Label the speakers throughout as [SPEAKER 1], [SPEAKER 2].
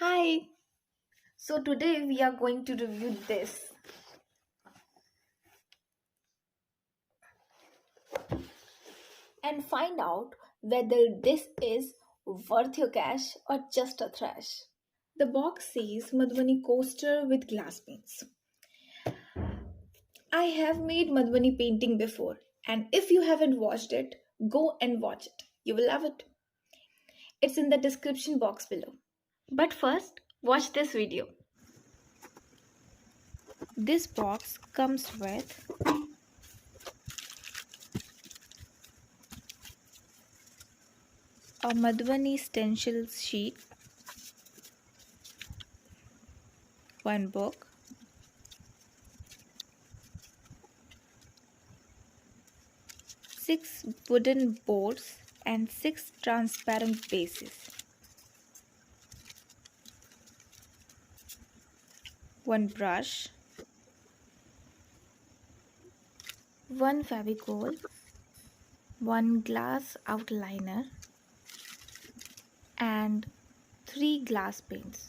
[SPEAKER 1] Hi. So today we are going to review this and find out whether this is worth your cash or just a trash. The box says Madhubani coaster with glass paints. I have made Madhubani painting before, and if you haven't watched it, go and watch it. You will love it. It's in the description box below. But first, watch this video. This box comes with a Madhubani stencil sheet, one book, six wooden boards, and six transparent bases, one brush, one Fevicol, one glass outliner, and three glass paints.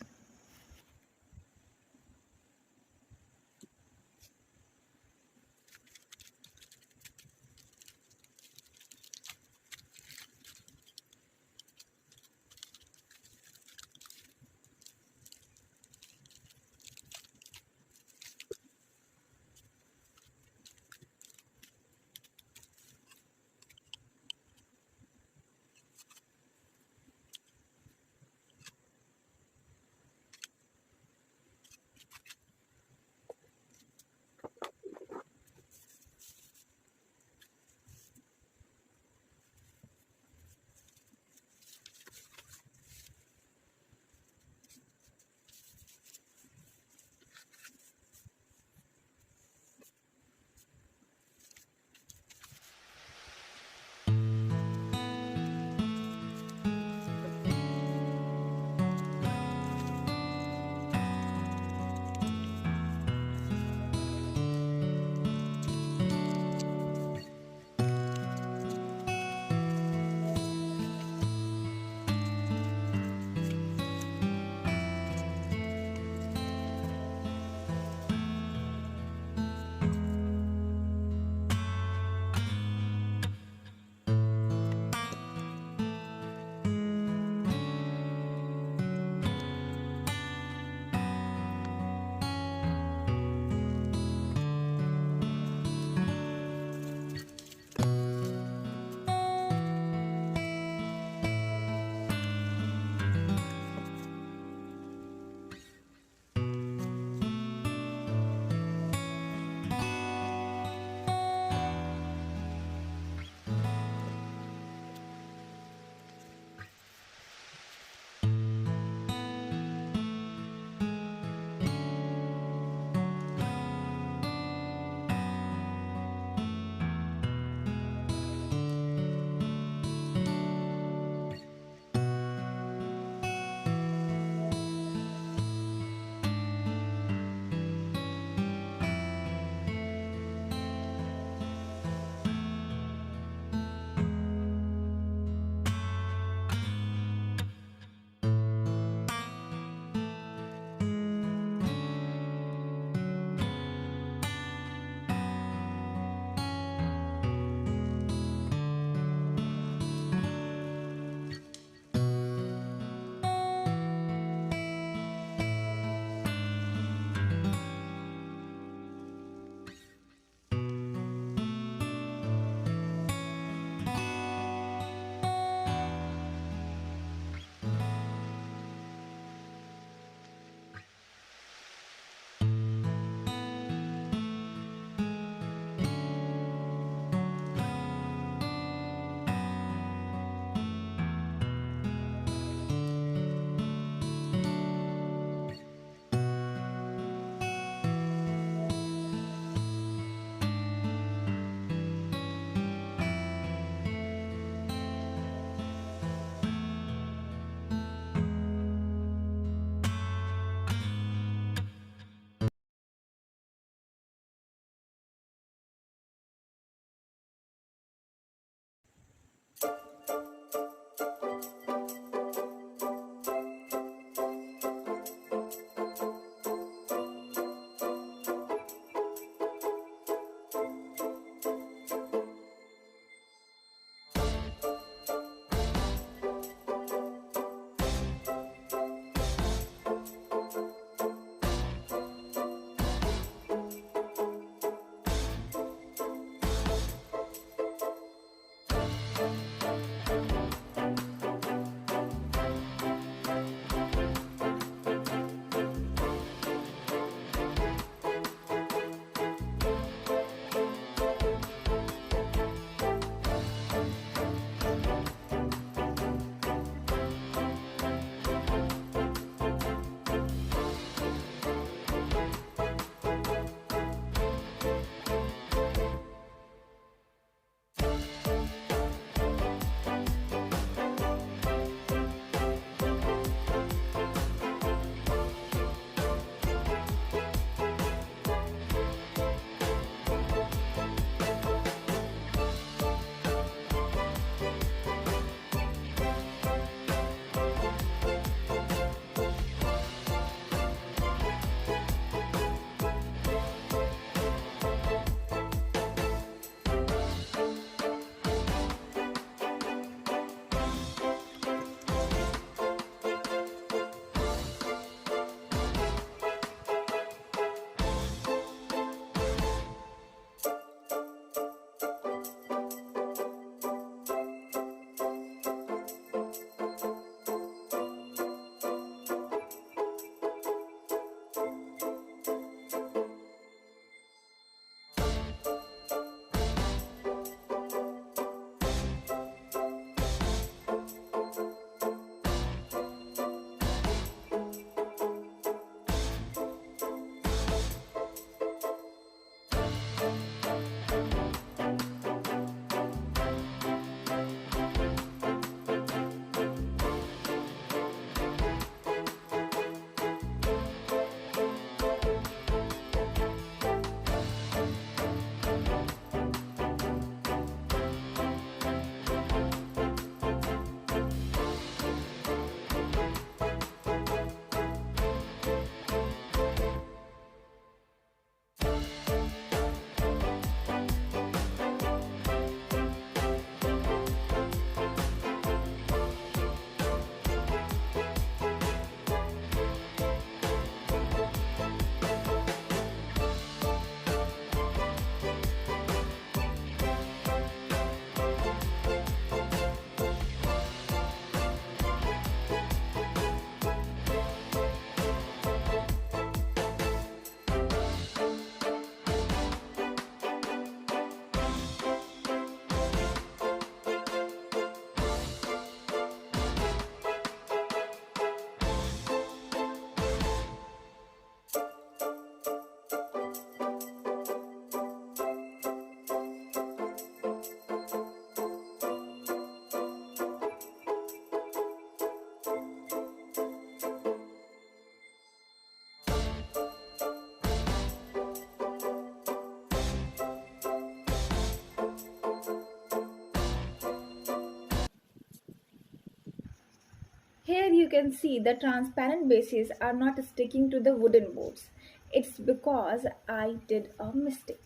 [SPEAKER 1] Here you can see the transparent bases are not sticking to the wooden boards. It's because I did a mistake.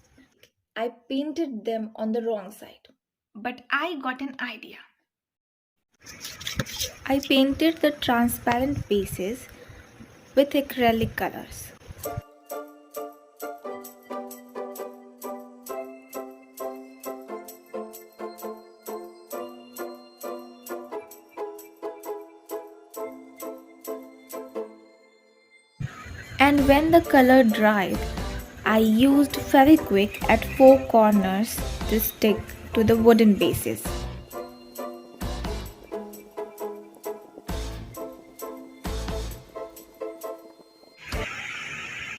[SPEAKER 1] I painted them on the wrong side. But I got an idea. I painted the transparent bases with acrylic colors. And when the color dried, I used Fevikwik at four corners to stick to the wooden bases.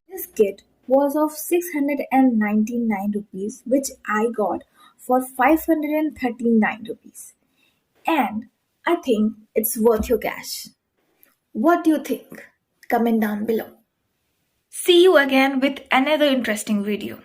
[SPEAKER 1] This kit was of 699 rupees, which I got for 539 rupees. And I think it's worth your cash. What do you think? Comment down below. See you again with another interesting video.